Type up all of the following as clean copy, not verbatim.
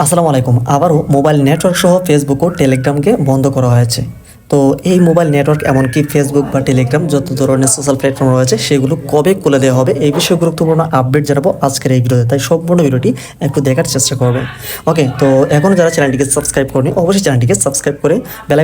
আসসালামু আলাইকুম। আবারও মোবাইল নেটওয়ার্ক সহ ফেসবুক ও টেলিগ্রামকে বন্ধ করা হয়েছে। তো এই মোবাইল নেটওয়ার্ক এমনকি ফেসবুক বা টেলিগ্রাম যত ধরনের সোশ্যাল প্ল্যাটফর্ম রয়েছে সেগুলো কবে খুলে দেওয়া হবে এই বিষয়ে গুরুত্বপূর্ণ আপডেট জানাবো আজকের এই ভিডিওতে। তাই সম্পূর্ণ ভিডিওটি একটু দেখার চেষ্টা করবেন। ওকে, তো এখনও যারা চ্যানেলটিকে সাবস্ক্রাইব করেনি অবশ্যই চ্যানেলটিকে সাবস্ক্রাইব করে বেল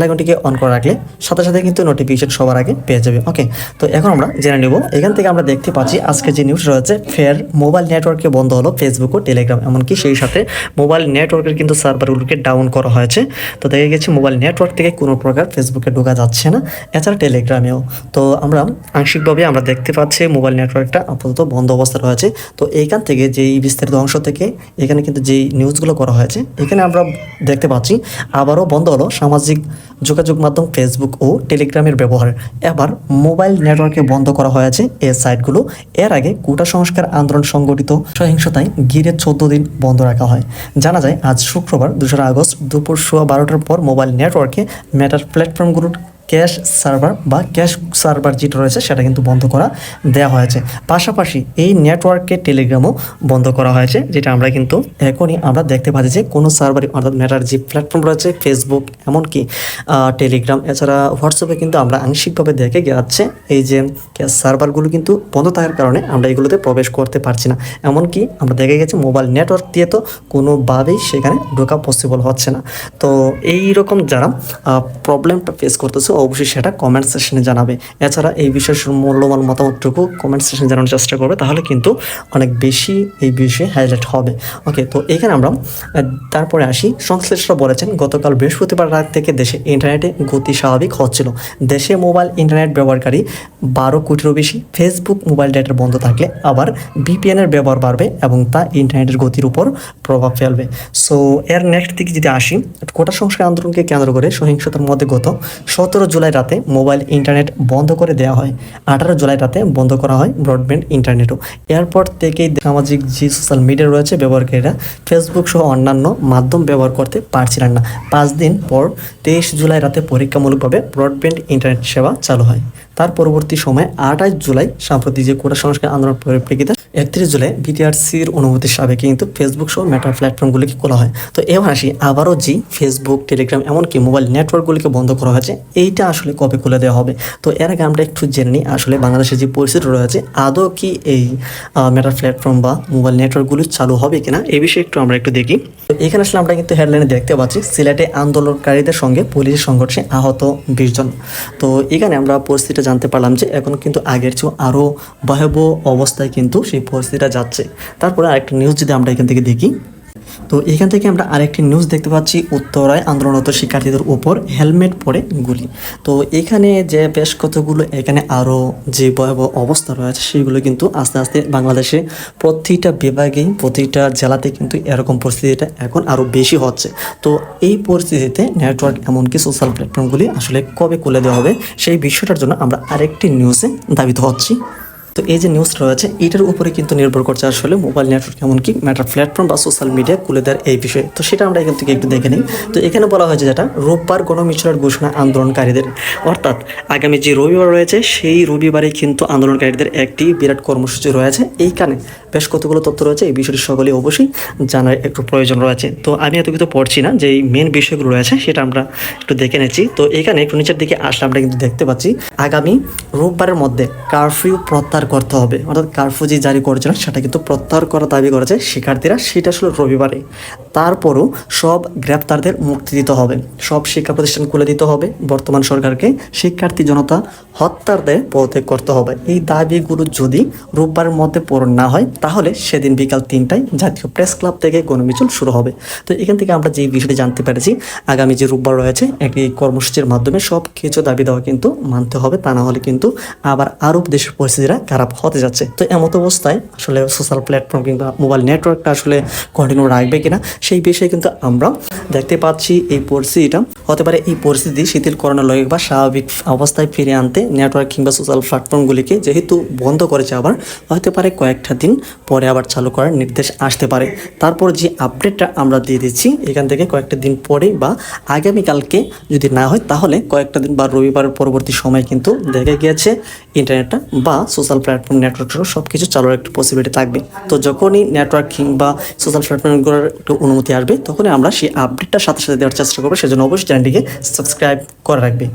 আইকনটিকে অন করে রাখলে সাথে সাথে কিন্তু নোটিফিকেশন সবার আগে পেয়ে যাবে। ওকে, তো এখন আমরা জেনে নেব। এখান থেকে আমরা দেখতে পাচ্ছি আজকে যে নিউজ রয়েছে, ফের মোবাইল নেটওয়ার্কে বন্ধ হলো ফেসবুক ও টেলিগ্রাম, এমনকি সেই সাথে মোবাইল নেটওয়ার্কের কিন্তু সার্ভারগুলোকে ডাউন করা হয়েছে। তো দেখা গেছে মোবাইল নেটওয়ার্ক থেকে কোনো প্রকার ফেসবুকে ঢোকা যাচ্ছে না, এছাড়া টেলিগ্রামেও। তো আমরা আংশিকভাবে আমরা দেখতে পাচ্ছি মোবাইল নেটওয়ার্কটা আপাতত বন্ধ অবস্থা রয়েছে। তো এইখান থেকে যেই বিস্তারিত অংশ থেকে এখানে কিন্তু যেই নিউজগুলো করা হয়েছে এখানে আমরা দেখতে পাচ্ছি আবারও বন্ধ হলো সামাজিক যোগাযোগ মাধ্যম ফেসবুক ও টেলিগ্রামের ব্যবহার। এবার মোবাইল নেটওয়ার্কে বন্ধ করা হয়েছে এই সাইটগুলো। এর আগে কোটা সংস্কার আন্দোলন সংগঠিত সহিংসতায় ঘিরে 14 দিন বন্ধ রাখা হয়। জানা যায় আজ শুক্রবার 2 আগস্ট দুপুর 12টার পর মোবাইল নেটওয়ার্কে মেটার প্ল্যাটফর্মগুলোর ক্যাশ সার্ভার যেটা রয়েছে সেটা কিন্তু বন্ধ করা দেওয়া হয়েছে। পাশাপাশি এই নেটওয়ার্কে টেলিগ্রামও বন্ধ করা হয়েছে, যেটা আমরা কিন্তু এখনই আমরা দেখতে পাচ্ছি যে কোনো সার্ভারই অর্থাৎ মেটার যে প্ল্যাটফর্ম রয়েছে ফেসবুক এমনকি টেলিগ্রাম এছাড়া হোয়াটসঅ্যাপে কিন্তু আমরা আংশিকভাবে দেখে যাচ্ছে এই যে ক্যাশ সার্ভারগুলো কিন্তু বন্ধ থাকার কারণে আমরা এগুলোতে প্রবেশ করতে পারছি না। এমনকি আমরা দেখে গেছি মোবাইল নেটওয়ার্ক দিয়ে তো কোনোভাবেই সেখানে ঢোকা পসিবল হচ্ছে না। তো এই রকম যারা প্রবলেমটা ফেস করতেছে অবশ্যই সেটা কমেন্ট সেকশনে জানাবে। এছাড়া এই বিষয়ের মূল্যবান মতামতটুকু কমেন্ট সেকশনে জানানোর চেষ্টা করবে, তাহলে কিন্তু অনেক বেশি এই বিষয়ে হাইলাইট হবে। ওকে, তো এখানে আমরা তারপরে আসি। সংশ্লিষ্টরা বলেছেন গতকাল বৃহস্পতিবার রাত থেকে দেশে ইন্টারনেটে গতি স্বাভাবিক হচ্ছিল। দেশে মোবাইল ইন্টারনেট ব্যবহারকারী 12 কোটিরও বেশি। ফেসবুক মোবাইল ডেটার বন্ধ থাকলে আবার ভিপিএনের ব্যবহার বাড়বে এবং তা ইন্টারনেটের গতির উপর প্রভাব ফেলবে। সো এর নেক্সট দিকে যদি আসি, কোটা সংস্কার আন্দোলনকে কেন্দ্র করে সহিংসতার মধ্যে গত 17 জুলাই রাতে মোবাইল ইন্টারনেট বন্ধ করে দেওয়া হয়। 18 জুলাই রাতে বন্ধ করা হয় ব্রডব্যান্ড ইন্টারনেটও। এরপর থেকেই সামাজিক যে সোশ্যাল মিডিয়া রয়েছে ব্যবহারকারীরা ফেসবুক সহ অন্যান্য মাধ্যম ব্যবহার করতে পারছিলেন না। 5 দিন পর 23 জুলাই রাতে পরীক্ষামূলকভাবে ব্রডব্যান্ড ইন্টারনেট সেবা চালু হয়। তার পরবর্তী সময় 28 জুলাই সাম্প্রতিক যে কোটা সংস্কার আন্দোলনের পরিপ্রেক্ষিতে 31 জুলাই বিটিআরসির অনুমতির সাবেকে কিন্তু ফেসবুক সহ মেটার প্ল্যাটফর্মগুলিকে খোলা হয়। তো এবার আসি আবারও যে ফেসবুক টেলিগ্রাম এমনকি মোবাইল নেটওয়ার্কগুলিকে বন্ধ করা হয়েছে এইটা আসলে কবে খুলে দেওয়া হবে। তো এর আগে আমরা একটু জেনে নিই আসলে বাংলাদেশের যে পরিস্থিতি রয়েছে আদৌ কি এই মেটার প্ল্যাটফর্ম বা মোবাইল নেটওয়ার্কগুলি চালু হবে কিনা এই বিষয়ে আমরা একটু দেখি। তো এখানে আসলে আমরা কিন্তু হেডলাইনে দেখতে পাচ্ছি সিলেটে আন্দোলনকারীদের সঙ্গে পুলিশের সংঘর্ষে আহত 20 জন। তো এখানে আমরা পরিস্থিতিটা জানতে পারলাম যে এখন কিন্তু আগের চেয়েও আরও ভয়াবহ অবস্থায় কিন্তু সেই পরিস্থিতিটা যাচ্ছে। তারপরে আরেকটা নিউজ যদি আমরা এখান থেকে দেখি, তো এখান থেকে আমরা আরেকটি নিউজ দেখতে পাচ্ছি উত্তরায় আন্দোলনরত শিক্ষার্থীদের উপর হেলমেট পরে গুলি। তো এখানে যে বেশ কতগুলো এখানে আরও যে ভয়াবহ অবস্থা রয়েছে সেগুলো কিন্তু আস্তে আস্তে বাংলাদেশে প্রতিটা বিভাগেই প্রতিটা জেলাতে কিন্তু এরকম পরিস্থিতিটা এখন আরও বেশি হচ্ছে। তো এই পরিস্থিতিতে নেটওয়ার্ক এমনকি সোশ্যাল প্ল্যাটফর্মগুলি আসলে কবে খুলে দেওয়া হবে সেই বিষয়টার জন্য আমরা আরেকটি নিউজে দাবিত হচ্ছি। তো এই যে নিউজ রয়েছে এটার উপরে কিন্তু নির্ভর করছে আসলে মোবাইল নেটওয়ার্ক এমনকি মেটার প্ল্যাটফর্ম বা সোশ্যাল মিডিয়া খুলে দেওয়ার এই বিষয়ে। তো সেটা আমরা এখান থেকে একটু দেখে নিই। তো এখানে বলা হয়েছে যেটা রোববার গণমিছিলের ঘোষণা আন্দোলনকারীদের, অর্থাৎ আগামী যে রবিবার রয়েছে সেই রবিবারে কিন্তু আন্দোলনকারীদের একটি বিরাট কর্মসূচি রয়েছে। এইখানে বেশ কতগুলো তথ্য রয়েছে, এই বিষয়টি সকলেই অবশ্যই জানার একটু প্রয়োজন রয়েছে। তো আমি এত কিছু পড়ছি না, যে মেন বিষয়গুলো রয়েছে সেটা আমরা একটু দেখে নিচ্ছি। তো এখানে একটু নিচের দিকে আসলে আমরা কিন্তু দেখতে পাচ্ছি আগামী রোববারের মধ্যে কারফিউ প্রত্যাহার করতে হবে, অর্থাৎ কারফিউ যে জারি করেছিল সেটা কিন্তু প্রত্যাহার করার দাবি করেছে শিক্ষার্থীরা, সেটা আসলে রবিবারে। তারপরও সব গ্রেপ্তারদের মুক্তি দিতে হবে, সব শিক্ষা প্রতিষ্ঠান খুলে দিতে হবে, বর্তমান সরকারকে শিক্ষার্থী জনতা হত্যার দায়ে পদত্যাগ করতে হবে। এই দাবিগুলো যদি রোববারের মধ্যে পূরণ না হয় তাহলে সেদিন বিকাল 3টায় জাতীয় প্রেস ক্লাব থেকে গণমিছিল শুরু হবে। তো এখান থেকে আমরা যে বিষয়টি জানতে পেরেছি আগামী যে রোববার রয়েছে একটি কর্মসূচির মাধ্যমে সব কিছু দাবি দেওয়া কিন্তু মানতে হবে, তা না হলে কিন্তু আবার আরও দেশের পরিস্থিতিটা খারাপ হতে যাচ্ছে। তো এমত অবস্থায় আসলে সোশ্যাল প্ল্যাটফর্ম কিংবা মোবাইল নেটওয়ার্কটা আসলে কন্টিনিউ রাখবে কিনা সেই বিষয়ে কিন্তু আমরা দেখতে পাচ্ছি এই পরিস্থিতিটা হতে পারে। এই পরিস্থিতি শিথিলকরণের লগে বা স্বাভাবিক অবস্থায় ফিরে আনতে নেটওয়ার্ক কিংবা সোশ্যাল প্ল্যাটফর্মগুলিকে যেহেতু বন্ধ করেছে আবার হতে পারে কয়েকটা দিন পরে আবার চালু করার নির্দেশ আসতে পারে। তারপর যে আপডেটটা আমরা দিয়ে দিচ্ছি এখান থেকে কয়েকটা দিন পরেই বা আগামীকালকে যদি না হয় তাহলে কয়েকটা দিন বা রবিবারের পরবর্তী সময় কিন্তু দেখা গিয়েছে ইন্টারনেটটা বা সোশ্যাল প্ল্যাটফর্ম নেটওয়ার্ক সহ সব কিছু চালুর একটা পসিবিলিটি থাকবে। তো যখনই নেটওয়ার্ক কিংবা সোশ্যাল প্ল্যাটফর্মগুলোর একটু অনুমতি আসবে তখনই আমরা সেই আপডেটটার সাথে সাথে দেওয়ার চেষ্টা করবো। সেজন্য অবশ্যই চ্যানেলটিকে সাবস্ক্রাইব করে রাখবে।